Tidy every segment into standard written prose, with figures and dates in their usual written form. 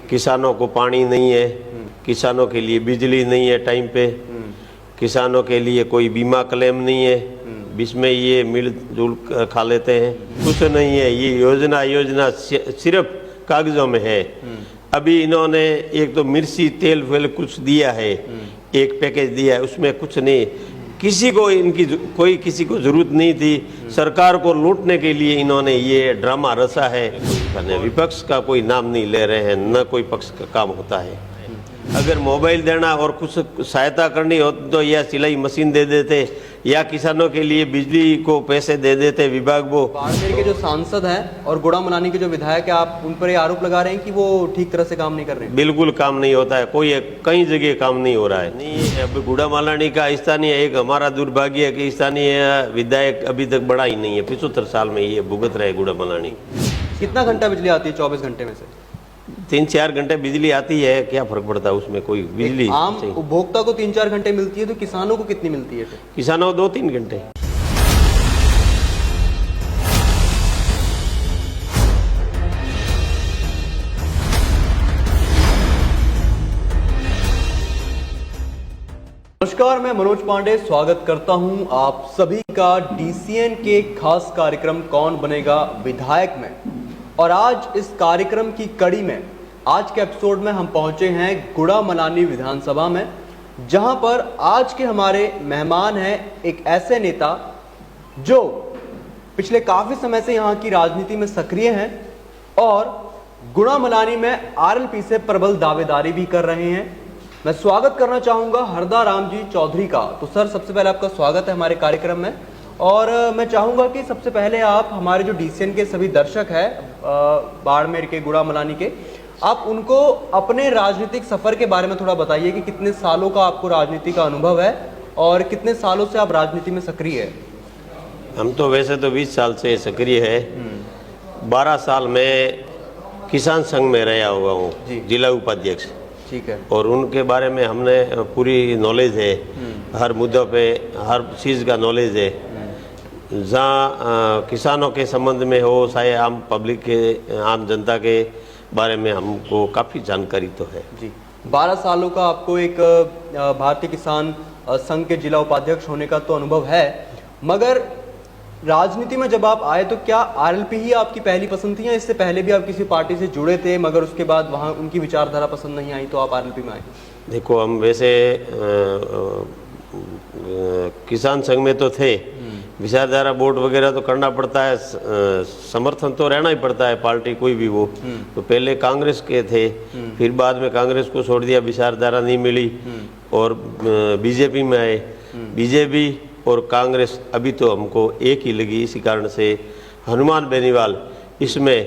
किसानों को पानी नहीं है, किसानों के लिए बिजली नहीं है टाइम पे, किसानों के लिए कोई बीमा क्लेम नहीं है, बीच में ये मिलजुल खा लेते हैं, कुछ नहीं है। ये योजना सिर्फ कागजों में है। अभी इन्होंने एक तो मिर्ची तेल वेल कुछ दिया है, एक पैकेज दिया है, उसमें कुछ नहीं। किसी को किसी को जरूरत नहीं थी। सरकार को लूटने के लिए इन्होंने ये ड्रामा रचा है। विपक्ष का कोई नाम नहीं ले रहे हैं, न कोई पक्ष का काम होता है। अगर मोबाइल देना और कुछ सहायता करनी हो तो या सिलाई मशीन दे देते या किसानों के लिए बिजली को पैसे दे देते विभाग वो। बाड़मेर के जो सांसद हैं और गुड़ामलानी के जो विधायक है, आप उन पर ये आरोप लगा रहे हैं कि वो ठीक तरह से काम नहीं कर रहे हैं। बिल्कुल काम नहीं होता है, कोई कई जगह काम नहीं हो रहा है। नहीं, अब गुड़ामलानी का स्थानीय एक हमारा दुर्भाग्य है कि स्थानीय विधायक अभी तक बढ़ा ही नहीं है। 75 साल में ये भुगत रहे गुड़ामलानी। कितना घंटा बिजली आती है 24 घंटे में से? 3-4 घंटे बिजली आती है, क्या फर्क पड़ता है उसमें। कोई बिजली आम उपभोक्ता को 3-4 घंटे मिलती है, तो किसानों को कितनी मिलती है? किसानों को 2-3 घंटे। नमस्कार, मैं मनोज पांडे स्वागत करता हूं आप सभी का डीसीएन के खास कार्यक्रम कौन बनेगा विधायक में। और आज इस कार्यक्रम की कड़ी में आज के एपिसोड में हम पहुंचे हैं गुड़ामलानी विधानसभा में, जहां पर आज के हमारे मेहमान हैं एक ऐसे नेता जो पिछले काफी समय से यहां की राजनीति में सक्रिय हैं और गुड़ामलानी में आरएलपी से प्रबल दावेदारी भी कर रहे हैं। मैं स्वागत करना चाहूंगा हरदा राम जी चौधरी का। तो सर, सबसे पहले आपका स्वागत है हमारे कार्यक्रम में। और मैं चाहूंगा कि सबसे पहले आप हमारे जो डीसीएन के सभी दर्शक हैं बाड़मेर के, गुड़ामलानी के, आप उनको अपने राजनीतिक सफर के बारे में थोड़ा बताइए कि कितने सालों का आपको राजनीति का अनुभव है और कितने सालों से आप राजनीति में सक्रिय है। हम तो वैसे तो 20 साल से सक्रिय है। 12 साल में किसान संघ में रहा हुआ हूँ, जिला उपाध्यक्ष। ठीक है। और उनके बारे में हमने पूरी नॉलेज है, हर मुद्दों पे हर चीज़ का नॉलेज है। जहाँ किसानों के संबंध में हो, चाहे आम पब्लिक के, आम जनता के बारे में हमको काफ़ी जानकारी तो है जी। 12 सालों का आपको एक भारतीय किसान संघ के जिला उपाध्यक्ष होने का तो अनुभव है, मगर राजनीति में जब आप आए तो क्या आरएलपी ही आपकी पहली पसंद थी या इससे पहले भी आप किसी पार्टी से जुड़े थे, मगर उसके बाद वहाँ उनकी विचारधारा पसंद नहीं आई तो आप आरएलपी में आए? देखो, हम वैसे किसान संघ में तो थे, विचारधारा बोर्ड वगैरह तो करना पड़ता है, समर्थन तो रहना ही पड़ता है पार्टी कोई भी वो। तो पहले कांग्रेस के थे, फिर बाद में कांग्रेस को छोड़ दिया, विचारधारा नहीं मिली और बीजेपी में आए। बीजेपी और कांग्रेस अभी तो हमको एक ही लगी। इसी कारण से हनुमान बेनीवाल, इसमें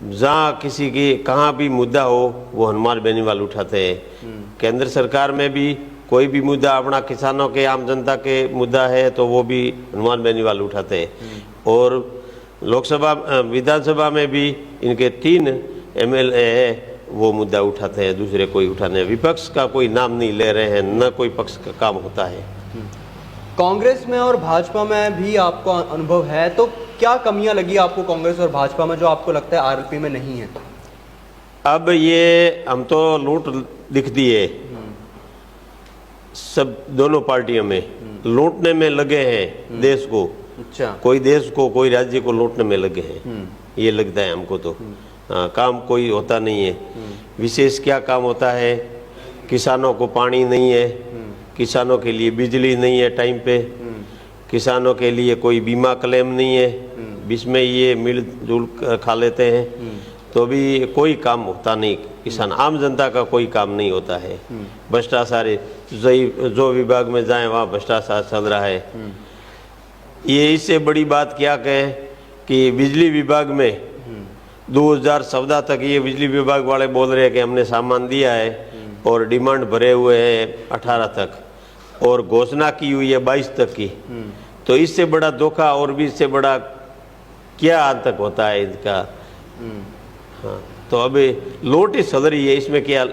जहाँ किसी की कहाँ भी मुद्दा हो वो हनुमान बेनीवाल उठाते हैं। केंद्र सरकार में भी कोई भी मुद्दा अपना किसानों के, आम जनता के मुद्दा है तो वो भी हनुमान बेनीवाल उठाते हैं। और लोकसभा विधानसभा में भी इनके 3 एमएलए है, वो मुद्दा उठाते हैं, दूसरे कोई उठाने। विपक्ष का कोई नाम नहीं ले रहे हैं, न कोई पक्ष का काम होता है। कांग्रेस में और भाजपा में भी आपको अनुभव है, तो क्या कमियां लगी आपको कांग्रेस और भाजपा में जो आपको लगता है आरएलपी में नहीं है? अब ये हम तो लूट दिखती है सब, दोनों पार्टियों में लूटने में लगे हैं देश को। अच्छा। कोई देश को, कोई राज्य को लूटने में लगे हैं, ये लगता है हमको तो। काम कोई होता नहीं है। विशेष क्या काम होता है? किसानों को पानी नहीं है, किसानों के लिए बिजली नहीं है टाइम पे, किसानों के लिए कोई बीमा क्लेम नहीं है, बीच में ये मिलजुल खा लेते हैं, तो भी कोई काम होता नहीं। किसान, आम जनता का कोई काम नहीं होता है। भ्रष्टाचार, जो विभाग में जाए वहाँ भ्रष्टाचार चल रहा है। ये इससे बड़ी बात क्या कहें कि बिजली विभाग में 2014 तक ये बिजली विभाग वाले बोल रहे हैं कि हमने सामान दिया है और डिमांड भरे हुए हैं 18 तक और घोषणा की हुई है 22 तक की। तो इससे बड़ा धोखा और भी इससे बड़ा क्या आज तक होता है इनका। हाँ, तो अभी लोट ही चल रही है, इसमें क्या।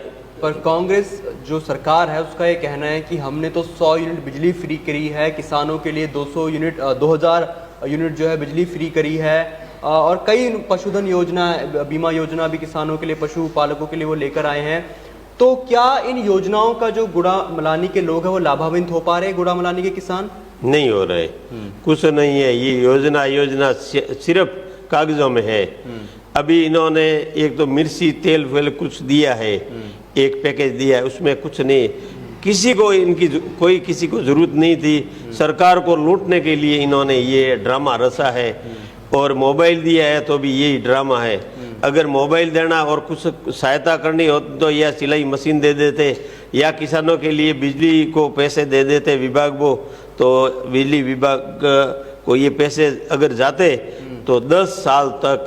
पर कांग्रेस जो सरकार है उसका ये कहना है कि हमने तो 100 यूनिट बिजली फ्री करी है, किसानों के लिए 200 यूनिट 2000 यूनिट जो है बिजली फ्री करी है, और कई पशुधन योजना, बीमा योजना भी किसानों के लिए, पशुपालकों के लिए वो लेकर आए हैं। तो क्या इन योजनाओं का जो गुड़ामलानी के लोग हैं वो लाभान्वित हो पा रहे हैं, गुड़ामलानी के किसान? नहीं हो रहे, कुछ नहीं है। ये योजना सिर्फ कागजों में है। अभी इन्होंने एक तो मिर्ची तेल वेल कुछ दिया है, एक पैकेज दिया है, उसमें कुछ नहीं। किसी को इनकी कोई किसी को जरूरत नहीं थी। सरकार को लूटने के लिए इन्होंने ये ड्रामा रचा है। और मोबाइल दिया है तो भी यही ड्रामा है। अगर मोबाइल देना और कुछ सहायता करनी हो तो या सिलाई मशीन दे देते, या किसानों के लिए बिजली को पैसे दे देते विभाग को, तो बिजली विभाग को ये पैसे अगर जाते तो 10 साल तक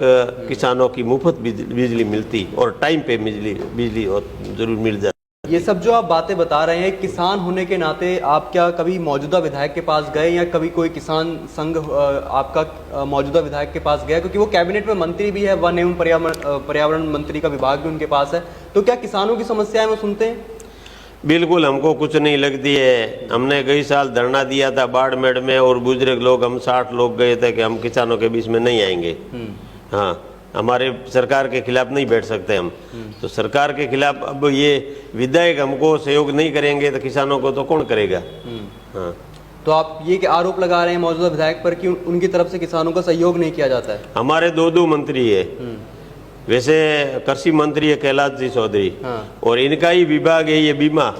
किसानों की मुफ्त बिजली मिलती और टाइम पे बिजली जरूर मिल जाती। ये सब जो आप बातें बता रहे हैं, किसान होने के नाते आप क्या कभी मौजूदा विधायक के पास गए, या कभी कोई किसान संघ आपका मौजूदा विधायक के पास गया? क्योंकि वो कैबिनेट में मंत्री भी है, वन एवं पर्यावरण मंत्री का विभाग भी उनके पास है। तो क्या किसानों की समस्याएं वो सुनते हैं? बिल्कुल, हमको कुछ नहीं लगती है। हमने कई साल धरना दिया था बाड़मेड़ में, और बुजुर्ग लोग, हम 60 लोग गए थे कि हम किसानों के बीच में नहीं आएंगे। हाँ, हमारे सरकार के खिलाफ नहीं बैठ सकते हम। तो सरकार के खिलाफ अब ये विधायक हमको सहयोग नहीं करेंगे तो किसानों को तो कौन करेगा? हाँ। तो आप ये आरोप लगा रहे हैं मौजूदा विधायक पर कि उनकी तरफ से किसानों का सहयोग नहीं किया जाता है? हमारे दो मंत्री है। वैसे कृषि मंत्री है कैलाश जी चौधरी, और इनका ही विभाग है ये बीमा,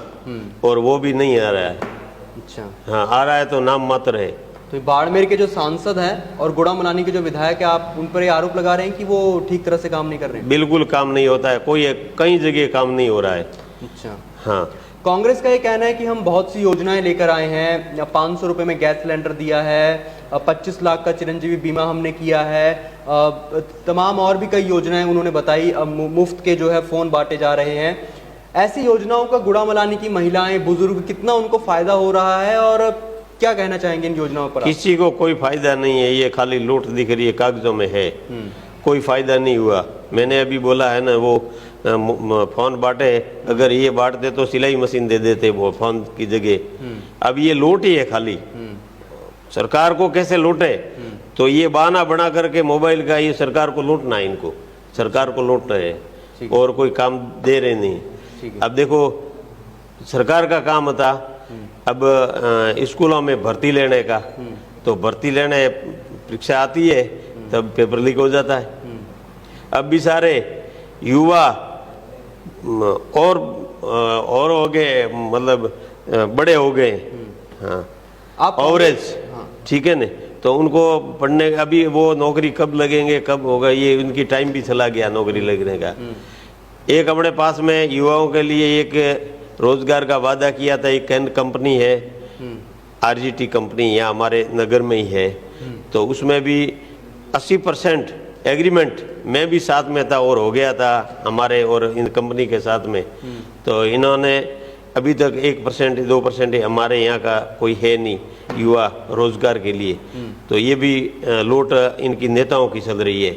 और वो भी नहीं आ रहा है। अच्छा। हाँ, आ रहा है तो नाम मात्र है। तो बाड़मेर के जो सांसद हैं और गुड़ामलानी के जो विधायक है, आप उन पर ये आरोप लगा रहे हैं कि वो ठीक तरह से काम नहीं कर रहे हैं? बिल्कुल काम नहीं होता है, कई जगह काम नहीं हो रहा है। अच्छा। हाँ। कांग्रेस का ये कहना है कि हम बहुत सी योजनाएं लेकर आए हैं, 500 रुपए में गैस सिलेंडर दिया है, 25 लाख का चिरंजीवी बीमा हमने किया है, तमाम और भी कई योजनाएं उन्होंने बताई, मुफ्त के जो है फोन बांटे जा रहे हैं। ऐसी योजनाओं का गुड़ामलानी की महिलाएं, बुजुर्ग, कितना उनको फायदा हो रहा है, और क्या कहना चाहेंगे इन योजनाओं पर? किसी को कोई फायदा नहीं है, ये खाली लूट दिख रही है, कागजों में है। कोई फायदा नहीं हुआ। मैंने अभी बोला है ना, वो फोन बांटे, अगर ये बांटते तो सिलाई मशीन दे देते वो फोन की जगह। अब ये लूट ही है खाली। सरकार को कैसे लूटे? तो ये बहाना बना करके मोबाइल का, ये सरकार को लूटना है, इनको सरकार को लूट रहे हैं और कोई काम दे रहे नहीं। अब देखो, सरकार का काम था अब स्कूलों में भर्ती लेने का, तो भर्ती लेने परीक्षा आती है तब पेपर लीक हो जाता है। अब भी सारे युवा और हो गए, मतलब बड़े हो गए। हाँ, एवरेज, ठीक है न, तो उनको पढ़ने, अभी वो नौकरी कब लगेंगे, कब होगा, ये उनकी टाइम भी चला गया नौकरी लगने का। एक अपने पास में युवाओं के लिए एक रोजगार का वादा किया था, एक कंपनी है RGT कंपनी, यहाँ हमारे नगर में ही है। तो उसमें भी 80% एग्रीमेंट मैं भी साथ में था और हो गया था हमारे और इन कंपनी के साथ में। तो इन्होंने अभी तक 1% 2% हमारे यहाँ का कोई है नहीं युवा रोजगार के लिए। तो ये भी लूट इनकी नेताओं की चल रही है।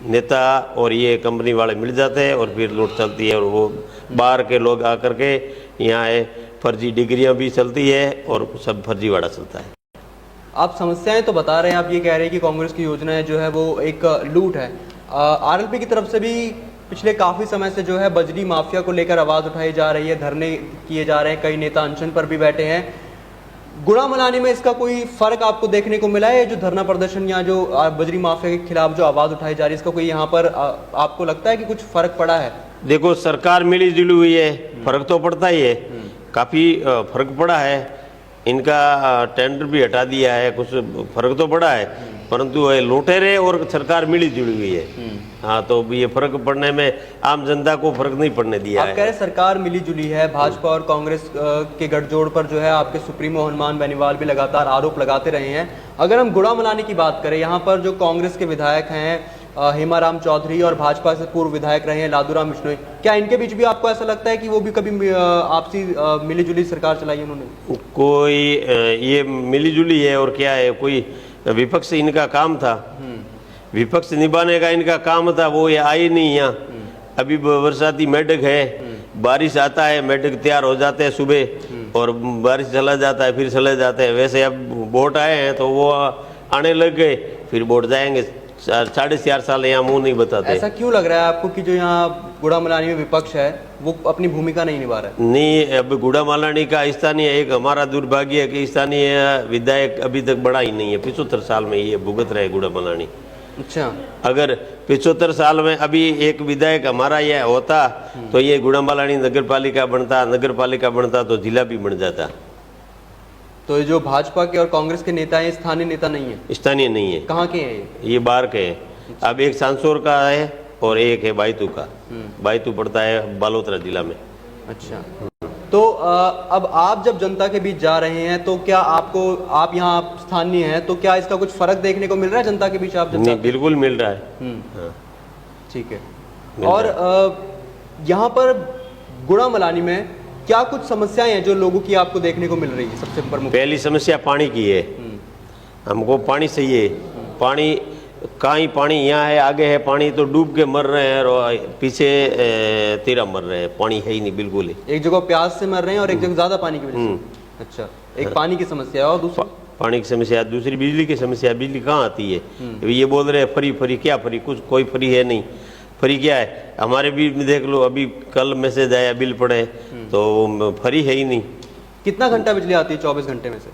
नेता और ये कंपनी वाले मिल जाते हैं और फिर लूट चलती है, और वो बाहर के लोग आकर के यहाँ है, फर्जी डिग्रियां भी चलती है और सब फर्जीवाड़ा चलता है। आप समस्याएं तो बता रहे हैं, आप ये कह रहे हैं कि कांग्रेस की योजनाएं जो है वो एक लूट है। RLP की तरफ से भी पिछले काफी समय से जो है बजरी माफिया को लेकर आवाज उठाई जा रही है, धरने किए जा रहे हैं, कई नेता अनशन पर भी बैठे हैं। गुड़ामलानी में इसका कोई फर्क आपको देखने को मिला है? जो धरना प्रदर्शन या जो बजरी माफिया के खिलाफ जो आवाज उठाई जा रही है, इसका कोई यहाँ पर आपको लगता है कि कुछ फर्क पड़ा है? देखो, सरकार मिली जुली हुई है, फर्क तो पड़ता ही है, काफी फर्क पड़ा है। इनका टेंडर भी हटा दिया है, कुछ फर्क तो पड़ा है, परंतु लुटेरे और सरकार मिली जुली हुई है। हाँ, तो ये फर्क पड़ने में आम जनता को फर्क नहीं पड़ने दिया है। आप कह रहे सरकार मिली जुली है, भाजपा और कांग्रेस के गठजोड़ पर जो है आपके सुप्रीमो हनुमान बेनीवाल भी लगातार आरोप लगाते रहे हैं। अगर हम गुड़ामलानी की बात करें, यहाँ पर जो कांग्रेस के विधायक हैं हेमाराम चौधरी और भाजपा से पूर्व विधायक रहे हैं लादूराम बिश्नोई, क्या इनके बीच भी आपको ऐसा लगता है कि वो भी कभी आपसी मिली जुली सरकार चलाई है उन्होंने? कोई ये मिली जुली है और क्या है, कोई विपक्ष इनका काम था, विपक्ष निभाने का इनका काम था, वो ये आए नहीं यहाँ। अभी बरसाती मेढक है, बारिश आता है, मेढक तैयार हो जाते हैं सुबह और बारिश चला जाता है, फिर चले जाते हैं। वैसे अब वोट आए हैं तो वो आने लग गए, फिर वोट जाएंगे, 4.5 साल यहाँ मुंह नहीं बताते। ऐसा क्यों लग रहा है आपको कि जो यहाँ गुड़ामलानी में विपक्ष है वो अपनी भूमिका नहीं निभा रहा है? नहीं, अब गुड़ामालानी का स्थानीय एक हमारा दुर्भाग्य है कि स्थानीय विधायक अभी तक बड़ा ही नहीं है। 75 साल में ये भुगत रहे गुड़ामालानी। अच्छा, अगर 75 साल में अभी एक विधायक हमारा यह होता तो ये गुड़ामालानी नगर पालिका बनता तो जिला भी बन जाता। तो ये जो भाजपा के और कांग्रेस के नेता हैं स्थानीय नेता नहीं है? स्थानीय नहीं है। कहाँ के हैं ये? ये बाहर के हैं। अब एक सांसोर का है और एक है बायतू का। बायतू पड़ता है बालोतरा जिला में। अच्छा, तो अब आप जब जनता के बीच जा रहे हैं तो क्या आप यहाँ स्थानीय हैं तो क्या इसका कुछ फर्क देखने को मिल रहा है जनता के बीच आप जब नहीं, बिल्कुल मिल रहा है। हाँ। ठीक है। और यहाँ पर गुड़ामलानी में क्या कुछ समस्याएं हैं जो लोगों की आपको देखने को मिल रही है? सबसे प्रमुख पहली समस्या पानी की है। हमको पानी चाहिए। पानी कहीं पानी यहाँ है, आगे है पानी तो डूब के मर रहे हैं और पीछे तेरा मर रहे हैं। पानी है ही नहीं बिल्कुल ही। एक जगह प्यास से मर रहे हैं और एक जगह ज्यादा पानी की वजह से। अच्छा, एक पानी की समस्या है और दूसरी पानी की समस्या, दूसरी बिजली की समस्या। बिजली कहाँ आती है? ये बोल रहे हैं फ्री क्या फ्री? कुछ कोई फ्री है नहीं। फ्री क्या है? हमारे भी देख लो, अभी कल मैसेज आया बिल पड़े तो फ्री है ही नहीं। कितना घंटा बिजली आती है 24 घंटे में से?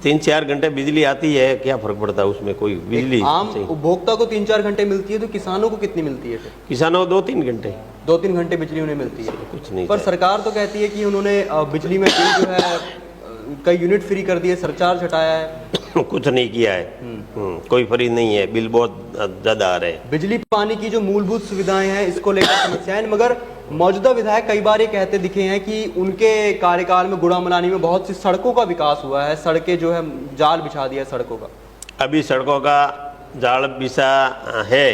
3-4 घंटे बिजली आती है। क्या फर्क पड़ता है उसमें? कोई बिजली आम उपभोक्ता को 3-4 घंटे मिलती है तो किसानों को कितनी मिलती है फिर? किसानों को 2-3 घंटे 2-3 घंटे बिजली उन्हें मिलती है। कुछ नहीं। पर सरकार तो कहती है कि उन्होंने बिजली में बिल जो है कई यूनिट फ्री कर दिए, सरचार्ज हटाया है। कुछ नहीं किया है। कोई फ्री नहीं है। बिल बहुत ज्यादा आ रहे हैं। बिजली पानी की जो मूलभूत सुविधाएं हैं इसको लेकर समस्याएं, मगर मौजूदा विधायक कई बार ये कहते दिखे हैं कि उनके कार्यकाल में गुड़ामलानी में बहुत सी सड़कों का विकास हुआ है, सड़कें जो है जाल बिछा दिया है सड़कों का। अभी सड़कों का जाल बिछा है,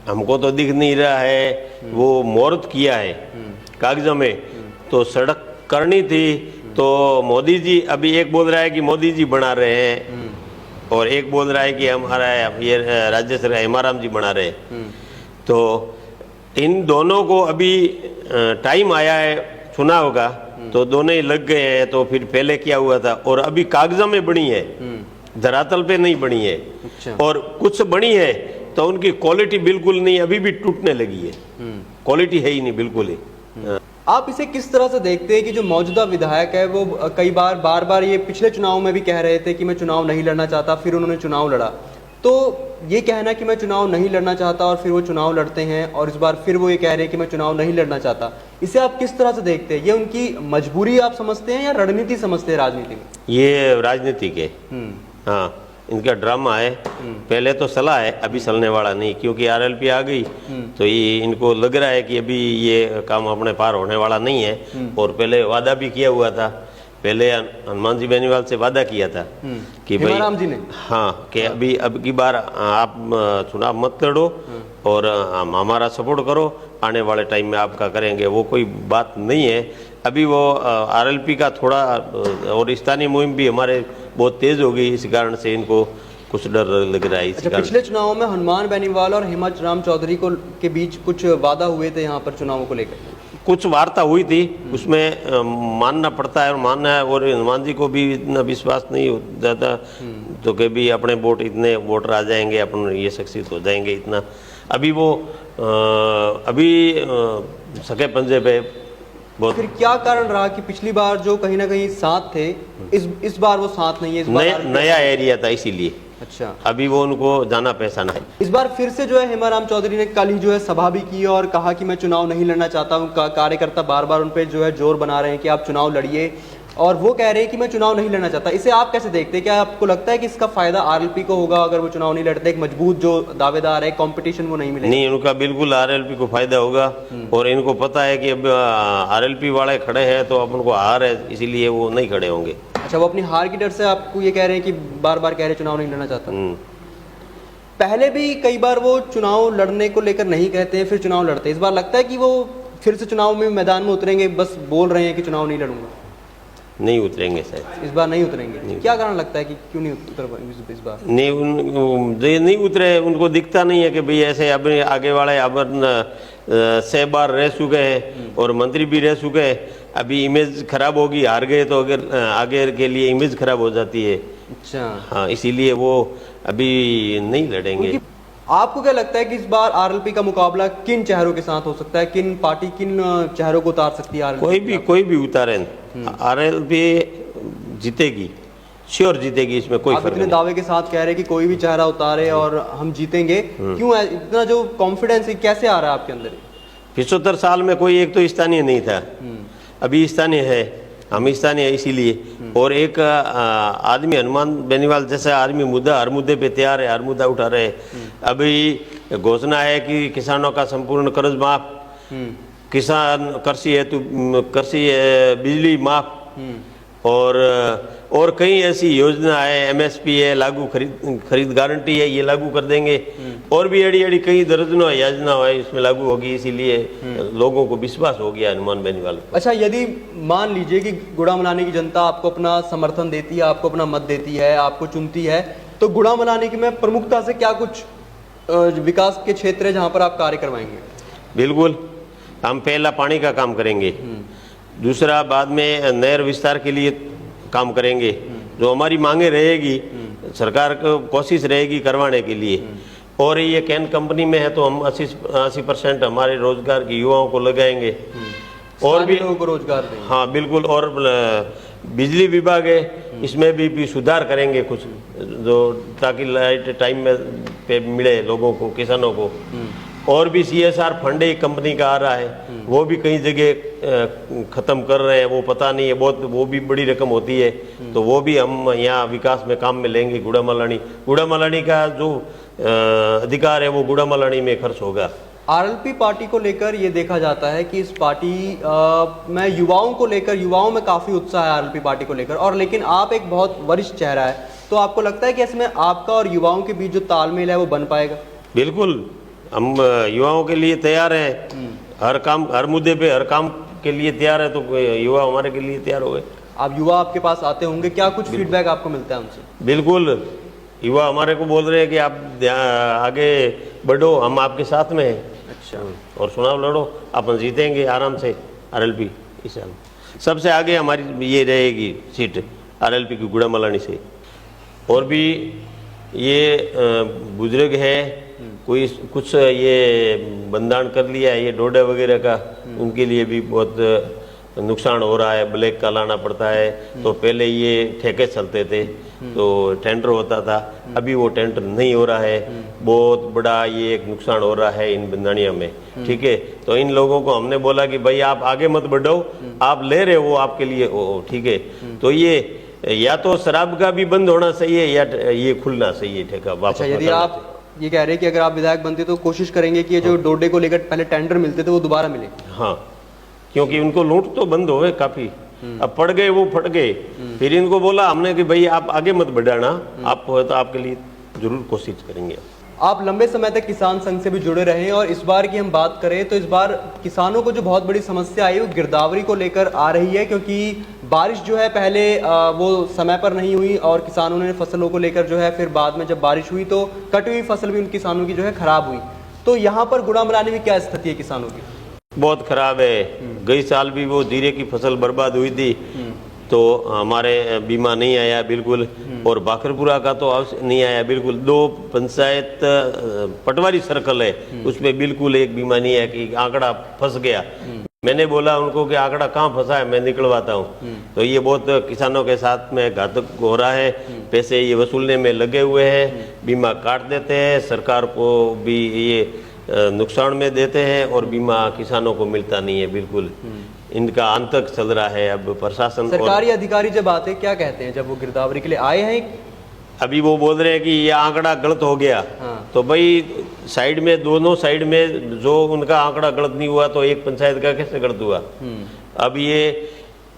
हमको तो दिख नहीं रहा है। वो मुहूर्त किया है कागजों में, तो सड़क करनी थी तो मोदी जी, अभी एक बोल रहा है कि मोदी जी बना रहे हैं और एक बोल रहा है कि हमारा ये राज्य सरकार हेमाराम जी बना रहे हैं। तो इन दोनों को अभी टाइम आया है चुनाव का, तो दोनों ही लग गए हैं। तो फिर पहले क्या हुआ था और अभी कागजों में बनी है, धरातल पे नहीं बनी है। अच्छा। और कुछ बनी है तो उनकी क्वालिटी बिल्कुल नहीं, अभी भी टूटने लगी है। क्वालिटी है ही नहीं बिल्कुल ही। आप इसे किस तरह से देखते हैं कि जो मौजूदा विधायक है वो कई बार ये पिछले चुनाव में भी कह रहे थे कि मैं चुनाव नहीं लड़ना चाहता, फिर उन्होंने चुनाव लड़ा। तो ये कहना कि मैं चुनाव नहीं लड़ना चाहता और फिर वो चुनाव लड़ते हैं और इस बार फिर वो ये कह रहे हैं कि मैं चुनाव नहीं लड़ना चाहता, इसे आप किस तरह से देखते हैं? ये उनकी मजबूरी आप समझते हैं या रणनीति समझते हैं राजनीति में? ये राजनीतिक है। हाँ, इनका ड्रामा है। पहले तो सलाह है, अभी चलने वाला नहीं, क्योंकि आरएलपी आ गई तो ये इनको लग रहा है कि अभी ये काम अपने पार होने वाला नहीं है। और पहले वादा भी किया हुआ था, पहले हनुमान जी बेनीवाल से वादा किया था कि भाई हेमाराम जी ने, हाँ, कि अभी अब की बार आप चुनाव मत लड़ो और हमारा सपोर्ट करो, आने वाले टाइम में आपका करेंगे। वो कोई बात नहीं है। अभी वो आरएलपी का थोड़ा और स्थानीय मुहिम भी हमारे बहुत तेज हो गई, इस कारण से इनको कुछ डर लग रहा है। अच्छा, पिछले चुनाव में हनुमान बेनीवाल और हेमराम चौधरी को के बीच कुछ वादा हुए थे यहाँ पर चुनावों को लेकर? कुछ वार्ता हुई थी, उसमें मानना पड़ता है और मानना है। और हनुमान जी को भी इतना विश्वास नहीं हो जाता तो कि भी अपने वोट इतने वोटर आ जाएंगे, अपन ये सक्सेस हो जाएंगे इतना। अभी वो सके पंजे पे बहुत। फिर क्या कारण रहा कि पिछली बार जो कहीं ना कहीं साथ थे, इस बार वो साथ नहीं है? इस बार नया एरिया था इसीलिए। अच्छा, अभी वो उनको जाना पहचाना है। इस बार फिर से जो है हेमाराम चौधरी ने कल ही जो है सभा भी की और कहा कि मैं चुनाव नहीं लड़ना चाहता हूँ। कार्यकर्ता बार बार उन पे जो है जोर बना रहे हैं कि आप चुनाव लड़िए, और वो कह रहे हैं कि मैं चुनाव नहीं लड़ना चाहता। इसे आप कैसे देखते हैं? क्या आपको लगता है कि इसका फायदा आरएलपी को होगा अगर वो चुनाव नहीं लड़ते? एक मजबूत जो दावेदार है, कंपटीशन वो नहीं मिलेगा? नहीं, उनका बिल्कुल आरएलपी को फायदा होगा। और इनको पता है कि अब आरएलपी वाले खड़े हैं तो अब उनको हार है, इसीलिए वो नहीं खड़े होंगे। अच्छा, वो अपनी हार की डर से आपको ये कह रहे हैं कि बार बार कह रहे हैं चुनाव नहीं लड़ना चाहता? पहले भी कई बार वो चुनाव लड़ने को लेकर नहीं कहते हैं, फिर चुनाव लड़ते हैं। इस बार लगता है कि वो फिर से चुनाव में मैदान में उतरेंगे, बस बोल रहे हैं कि चुनाव नहीं लड़ूंगा? नहीं उतरेंगे शायद, इस बार नहीं उतरेंगे। क्या कारण लगता है कि क्यों नहीं उतर इस बार? नहीं उतरे, उनको दिखता नहीं है कि भाई ऐसे अब आगे वाले अब 6 बार रह चुके हैं और मंत्री भी रह चुके हैं। अभी इमेज खराब होगी, हार गए तो अगर आगे के लिए इमेज खराब हो जाती है। अच्छा, हाँ, इसीलिए वो अभी नहीं लड़ेंगे। आपको क्या लगता है कि इस बार आरएलपी का मुकाबला किन चेहरों के साथ हो सकता है? किन पार्टी किन चेहरों को उतार सकती है आरएलपी? कोई भी उतारे, आरएलपी जीतेगी, श्योर जीतेगी, इसमें कोई आप फर्क इतने नहीं। दावे के साथ कह रहे हैं कि कोई भी चेहरा उतारे और हम जीतेंगे, क्यों है इतना जो कॉन्फिडेंस है, कैसे आ रहा है आपके अंदर? 75 साल में कोई एक तो स्थानीय नहीं था, अभी स्थानीय है, हम स्थानीय है इसीलिए। और एक आदमी हनुमान बेनीवाल जैसा आदमी मुद्दा हर मुद्दे पे तैयार है, हर मुद्दा उठा रहे हैं। अभी घोषणा है कि किसानों का संपूर्ण कर्ज माफ, किसान कृषि हेतु कृषि बिजली माफ, और कई ऐसी योजना है, एमएसपी है, लागू खरीद गारंटी है, ये लागू कर देंगे। और भी अड़ी कई दर्जनों योजना है इसमें लागू होगी, इसीलिए लोगों को विश्वास हो गया हनुमान बेनीवाल पर। अच्छा, यदि मान लीजिए कि गुड़ामलानी की जनता आपको अपना समर्थन देती है, आपको अपना मत देती है, आपको चुनती है, तो गुड़ामलानी की में प्रमुखता से क्या कुछ विकास के क्षेत्र है जहाँ पर आप कार्य करवाएंगे? बिल्कुल, हम पहला पानी का काम करेंगे, दूसरा बाद में नहर विस्तार के लिए काम करेंगे। जो हमारी मांगे रहेगी, सरकार को कोशिश रहेगी करवाने के लिए। और ये कैन कंपनी में है तो हम 80% हमारे रोजगार के युवाओं को लगाएंगे, और भी लोगों को रोजगार देंगे। हाँ बिल्कुल। और बिजली विभाग है, इसमें भी सुधार करेंगे कुछ, जो ताकि लाइट टाइम में पे मिले लोगों को, किसानों को। और भी CSR फंड एक कंपनी का आ रहा है, वो भी कई जगह खत्म कर रहे हैं, वो पता नहीं है, बहुत वो भी बड़ी रकम होती है, तो वो भी हम यहाँ विकास में काम में लेंगे। गुड़ामलानी का जो अधिकार है वो गुड़ामलानी में खर्च होगा। आरएलपी पार्टी को लेकर ये देखा जाता है कि इस पार्टी में युवाओं को लेकर, युवाओं में काफी उत्साह है आरएलपी पार्टी को लेकर, और लेकिन आप एक बहुत वरिष्ठ चेहरा है, तो आपको लगता है कि इसमें आपका और युवाओं के बीच जो तालमेल है वो बन पाएगा? बिल्कुल, हम युवाओं के लिए तैयार हैं, हर काम, हर मुद्दे पे हर काम के लिए तैयार है, तो युवा हमारे के लिए तैयार हो गए। आप युवा आपके पास आते होंगे, क्या कुछ फीडबैक आपको मिलता है उनसे? बिल्कुल, युवा हमारे को बोल रहे हैं कि आप आगे बढ़ो, हम आपके साथ में हैं। अच्छा, और चुनाव लड़ो, अपन जीतेंगे आराम से आरएलपी इस साल। सबसे आगे हमारी ये रहेगी सीट आरएलपी की गुड़ामलानी से। और भी ये बुजुर्ग है, कोई कुछ ये बंधान कर लिया है, ये डोडा वगैरह का, उनके लिए भी बहुत नुकसान हो रहा है, ब्लैक का लाना पड़ता है। तो पहले ये ठेके चलते थे तो टेंडर होता था, अभी वो टेंडर नहीं हो रहा है, बहुत बड़ा ये एक नुकसान हो रहा है इन बंधानियों में। ठीक है, तो इन लोगों को हमने बोला कि भाई आप आगे मत बढ़ो, आप ले रहे हो आपके लिए, ठीक है। तो ये या तो शराब का भी बंद होना चाहिए या ये खुलना चाहिए ठेका वापस। यदि आप ये कह रहे हैं कि अगर आप विधायक बनते तो कोशिश करेंगे कि ये जो डोडे को लेकर पहले टेंडर मिलते थे वो दोबारा मिले? हाँ, क्योंकि उनको लूट तो बंद हो गए काफी, अब पड़ गए, वो फट गए। फिर इनको बोला हमने कि भाई आप आगे मत बढ़ाना, आप हो तो आपके लिए जरूर कोशिश करेंगे। आप लंबे समय तक किसान संघ से भी जुड़े रहे हैं, और इस बार की हम बात करें तो इस बार किसानों को जो बहुत बड़ी समस्या आई वो गिरदावरी को लेकर आ रही है, क्योंकि बारिश जो है पहले वो समय पर नहीं हुई, और किसानों ने फसलों को लेकर जो है फिर बाद में जब बारिश हुई तो कटी हुई फसल भी उन किसानों की जो है खराब हुई। तो यहाँ पर गुड़ामलानी में क्या स्थिति है किसानों की? बहुत खराब है। गई साल भी वो जीरे की फसल बर्बाद हुई थी, तो हमारे बीमा नहीं आया बिल्कुल, और बाखरपुरा का तो नहीं आया बिल्कुल। 2 पंचायत पटवारी सर्कल है, उसमें बिल्कुल एक बीमा नहीं है कि आंकड़ा फंस गया। मैंने बोला उनको कि आंकड़ा कहाँ फंसा है, मैं निकलवाता हूँ। तो ये बहुत किसानों के साथ में घातक हो रहा है, पैसे ये वसूलने में लगे हुए हैं, बीमा काट देते हैं, सरकार को भी ये नुकसान में देते हैं, और बीमा किसानों को मिलता नहीं है बिल्कुल। इनका आंतक चल रहा है। अब प्रशासन, सरकारी अधिकारी जब आते क्या कहते हैं जब वो गिरदावरी के लिए आए हैं? अभी वो बोल रहे हैं कि ये आंकड़ा गलत हो गया। तो भाई साइड में, दोनों साइड में जो उनका आंकड़ा गलत नहीं हुआ तो एक पंचायत का कैसे गलत हुआ? अब ये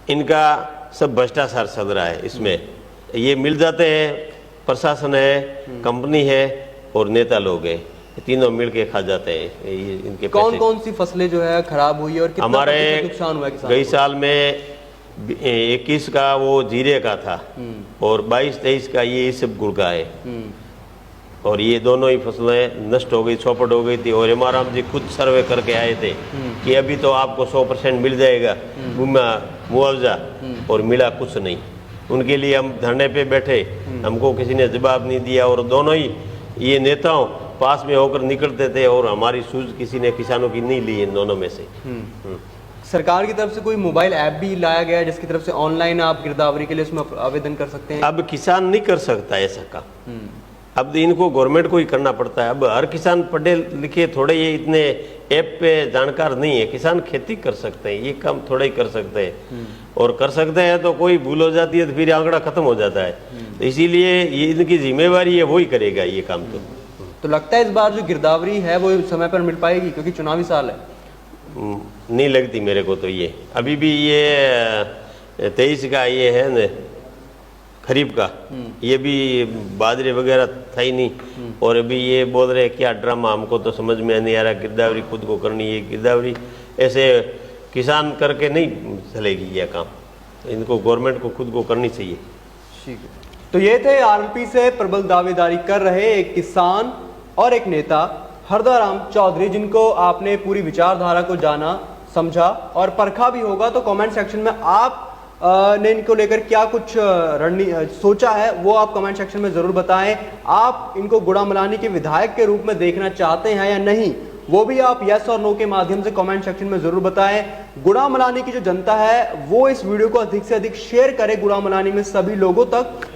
इनका सब भ्रष्टाचार चल रहा है इसमें। ये मिल जाते हैं, प्रशासन है, कंपनी है और नेता लोग हैं, तीनों मिल के खा जाते हैं इनके। कौन कौन सी फसलें जो है खराब हुई और कितना हमारे नुकसान हुआ किसानों गई साल में 21 का वो जीरे का था, और 22-23 का ये सब गुड़ का है, और ये दोनों ही फसलें नष्ट हो गई, चौपट हो गई थी। और एमआरएम जी खुद सर्वे करके आए थे कि अभी तो आपको 100% मिल जाएगा मुआवजा, और मिला कुछ नहीं। उनके लिए हम धरने पे बैठे, हमको किसी ने जवाब नहीं दिया और दोनों ही ये नेताओं पास में होकर निकलते थे और हमारी सूझ किसी ने किसानों की नहीं ली इन दोनों में से। सरकार की तरफ से कोई मोबाइल ऐप भी लाया गया है जिसकी तरफ से ऑनलाइन आप गिरदावरी के लिए उसमें आवेदन कर सकते हैं? अब किसान नहीं कर सकता ऐसा काम, अब इनको गवर्नमेंट को ही करना पड़ता है। अब हर किसान पढ़े लिखे थोड़े ये इतने ऐप पे जानकार नहीं है, किसान खेती कर सकते हैं, ये काम थोड़ा ही कर सकते हैं और कर सकते हैं तो कोई भूल हो जाती है तो फिर आंकड़ा खत्म हो जाता है, तो इसीलिए ये इनकी जिम्मेवारी है, वही करेगा ये काम। तो लगता है इस बार जो गिरदावरी है वो समय पर मिल पाएगी क्योंकि चुनावी साल है? नहीं लगती मेरे को तो। ये अभी भी ये 23 का ये है न खरीफ का, ये भी बाजरे वगैरह था ही नहीं और अभी ये बोल रहे क्या ड्रामा, हमको तो समझ में नहीं आ रहा। गिरदावरी खुद को करनी है, गिरदावरी ऐसे किसान करके नहीं चलेगी ये काम, तो इनको गवर्नमेंट को खुद को करनी चाहिए। ठीक है, तो ये थे आरएलपी से प्रबल दावेदारी कर रहे एक किसान और एक नेता हरदाराम चौधरी, जिनको आपने पूरी विचारधारा को जाना, समझा और परखा भी होगा। तो कमेंट सेक्शन में आप ने इनको लेकर क्या कुछ सोचा है वो आप कमेंट सेक्शन में जरूर बताएं। आप इनको गुड़ामलानी के विधायक के रूप में देखना चाहते हैं या नहीं, वो भी आप यस और नो के माध्यम से कमेंट सेक्शन में जरूर बताएं। गुड़ामलानी की जो जनता है वो इस वीडियो को अधिक से अधिक शेयर करे गुड़ामलानी में सभी लोगों तक।